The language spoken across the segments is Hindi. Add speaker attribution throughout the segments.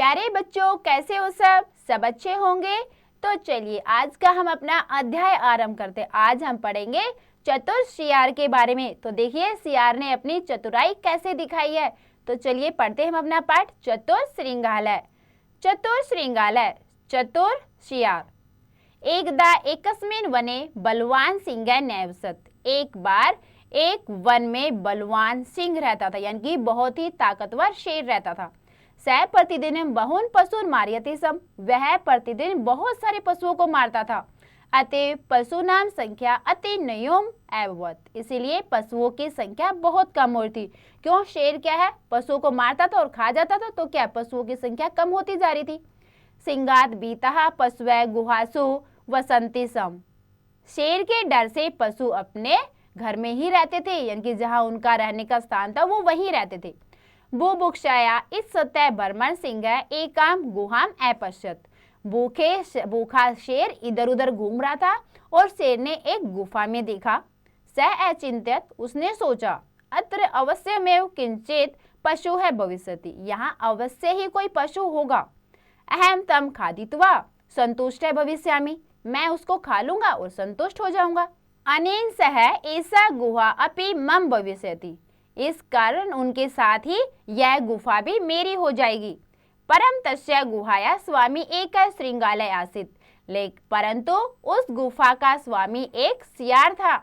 Speaker 1: प्यारे बच्चों, कैसे हो सब अच्छे होंगे। तो चलिए आज का हम अपना अध्याय आरंभ करते हैं। आज हम पढ़ेंगे चतुर शियार के बारे में। तो देखिए शियार ने अपनी चतुराई कैसे दिखाई है। तो चलिए पढ़ते हैं हम अपना पाठ चतुर श्रृंगालय। चतुर श्रृंगालय। चतुर शियार। एकदा एकस्मिन वने बलवान सिंह निवसत। एक बार एक वन में बलवान सिंह रहता था, यानी कि बहुत ही ताकतवर शेर रहता था। सह प्रतिदिन बहुन पशुन मार्यते सम। वह प्रतिदिन बहुत सारे पशुओं को मारता था। अतः पशु नाम संख्या अति न्यूम एवत। इसीलिए पशुओं की संख्या बहुत कम होती थी। क्यों? शेर क्या है, पशुओं को मारता था और खा जाता था, तो क्या पशुओं की संख्या कम होती जा रही थी। सिंगात बीता पशुवै गुहासु वसंती सम। शेर के डर से पशु अपने घर में ही रहते थे, यानी कि जहां उनका रहने का स्थान था वो वहीं रहते थे। बुभुक्षाया इस सतह बर्मन सिंह एकाम गुहाम अपश्यत। भूखा शेर इधर उधर घूम रहा था और शेर ने एक गुफा में देखा। सह अचिंत्यत, उसने सोचा अत्र अवश्यमेव किंचित पशु है भविष्यति। यहाँ अवश्य ही कोई पशु होगा। अहम तम खादित्वा संतुष्ट है भविष्यामि। मैं उसको खा लूंगा और संतुष्ट हो जाऊंगा। अनेन सह ऐसा गुहा अपि मम भविष्यति। इस कारण उनके साथ ही यह गुफा भी मेरी हो जाएगी। परम तस्य गुहाया स्वामी एक श्रृंगालय आसित। परंतु उस गुफा का स्वामी एक सियार था।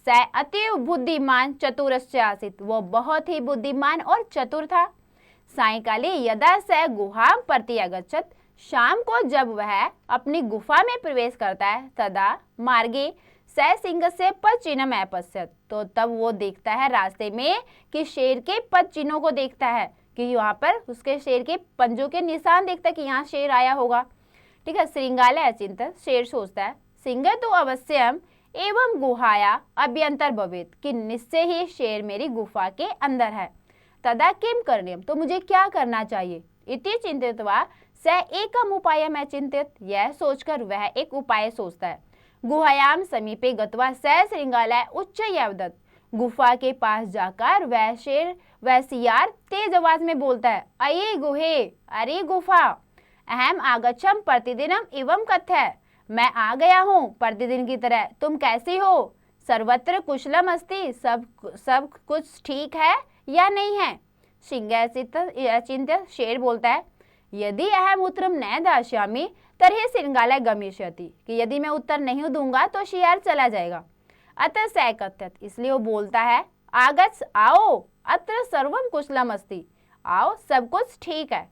Speaker 1: सह अतीव बुद्धिमान चतुरस्य आसित। वो बहुत ही बुद्धिमान और चतुर था। सायंकाले यदा स गुहा प्रत्यगच्छत। शाम को जब वह अपनी गुफा में प्रवेश करता है, तदा मार्गे सह सिंह से पद चिन्ह अपश्यत। तो तब वो देखता है रास्ते में कि शेर के पद चिन्हों को देखता है, कि यहाँ पर उसके शेर के पंजों के निशान देखता है कि यहाँ शेर आया होगा। ठीक है। श्रृंगालय अचिंतन। शेर सोचता है सिंह तो अवश्यम एवं गुहाया अभ्यंतर भवेत, कि निश्चय ही शेर मेरी गुफा के अंदर है। तदा किम करणीयम, तो मुझे क्या करना चाहिए। इति चिंतित्वा स एकम उपायम अचिंत्यत। यह सोचकर वह एक उपाय सोचता है। गुहायाम समीपे गत्वा स श्रृंगालय उच्च यवदत। गुफा के पास जाकर वह सियार तेज आवाज में बोलता है, अये गुहे, अरे गुफा। अहम आगच्छम प्रतिदिनम एवं कथय। मैं आ गया हूँ प्रतिदिन की तरह, तुम कैसी हो। सर्वत्र कुशलम अस्ति। सब कुछ ठीक है या नहीं है। सिंह अचिंत्य शेर बोलता है, यदि अहम उत्तरम न दास्यामि तर्हि श्रृंगालय गमिष्यति, कि यदि मैं उत्तर नहीं दूंगा तो शियार चला जाएगा। अतः स कथ्यत, इसलिए वो बोलता है, आगच्छ, आओ, अत्र सर्वम कुशलम अस्ति। आओ, सब कुछ ठीक है।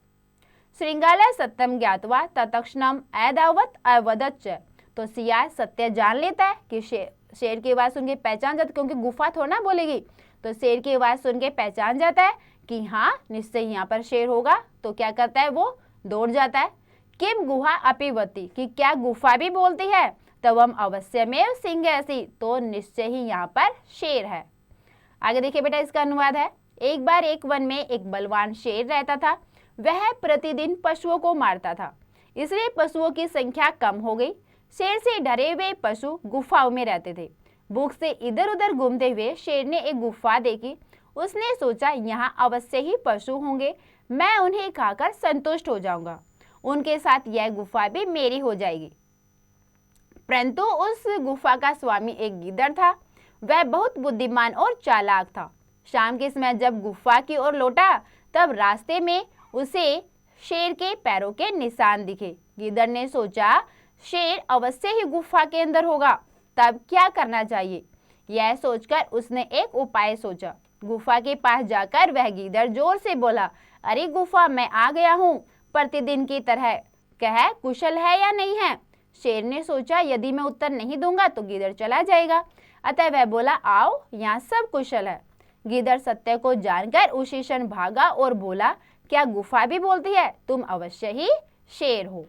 Speaker 1: श्रृंगालय सत्यम ज्ञातवा तत्क्षणम ऐदावत अवदच्च। तो सियार सत्य जान लेता है कि शेर की आवाज सुन के पहचान जाता, क्योंकि गुफा थोड़ा ना बोलेगी। तो शेर की आवाज सुन के पहचान जाता है कि हाँ निश्चय यहाँ पर शेर होगा। तो क्या करता है, वो दौड़ जाता है। किम गुहा अपिवती, कि क्या गुफा भी बोलती है। तब हम अवश्यमेव सिंह ऐसी, तो निश्चय ही यहाँ पर शेर है। आगे देखिए बेटा, इसका अनुवाद है। एक बार एक वन में एक बलवान शेर रहता था। वह प्रतिदिन पशुओं को मारता था, इसलिए पशुओं की संख्या कम हो गई। शेर से डरे हुए पशु गुफाओं में रहते थे। भूख से इधर उधर घूमते हुए शेर ने एक गुफा देखी। उसने सोचा यहाँ अवश्य ही पशु होंगे, मैं उन्हें खाकर संतुष्ट हो जाऊंगा। उनके साथ यह गुफा भी मेरी हो जाएगी। परंतु उस गुफा का स्वामी एक गीदड़ था। वह बहुत बुद्धिमान और चालाक था। शाम के समय जब गुफा की ओर लौटा, तब रास्ते में उसे शेर के पैरों के निशान दिखे। गीदड़ ने सोचा शेर अवश्य ही गुफा के अंदर होगा, तब क्या करना चाहिए। यह सोचकर उसने एक उपाय सोचा। गुफा के पास जाकर वह गीदड़ जोर से बोला, अरे गुफा, मैं आ गया हूँ प्रतिदिन की तरह, कह कुशल है या नहीं है। शेर ने सोचा यदि मैं उत्तर नहीं दूंगा तो गीदड़ चला जाएगा। अतः वह बोला, आओ, यहाँ सब कुशल है। गीदड़ सत्य को जानकर उसी क्षण भागा और बोला, क्या गुफा भी बोलती है, तुम अवश्य ही शेर हो।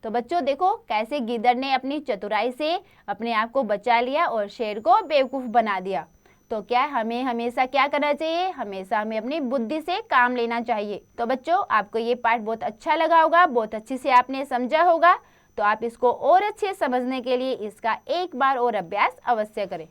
Speaker 1: तो बच्चों देखो कैसे गीदड़ ने अपनी चतुराई से अपने आप को बचा लिया और शेर को बेवकूफ बना दिया। तो क्या हमें हमेशा क्या करना चाहिए, हमेशा हमें अपनी बुद्धि से काम लेना चाहिए। तो बच्चों आपको ये पाठ बहुत अच्छा लगा होगा, बहुत अच्छे से आपने समझा होगा। तो आप इसको और अच्छे समझने के लिए इसका एक बार और अभ्यास अवश्य करें।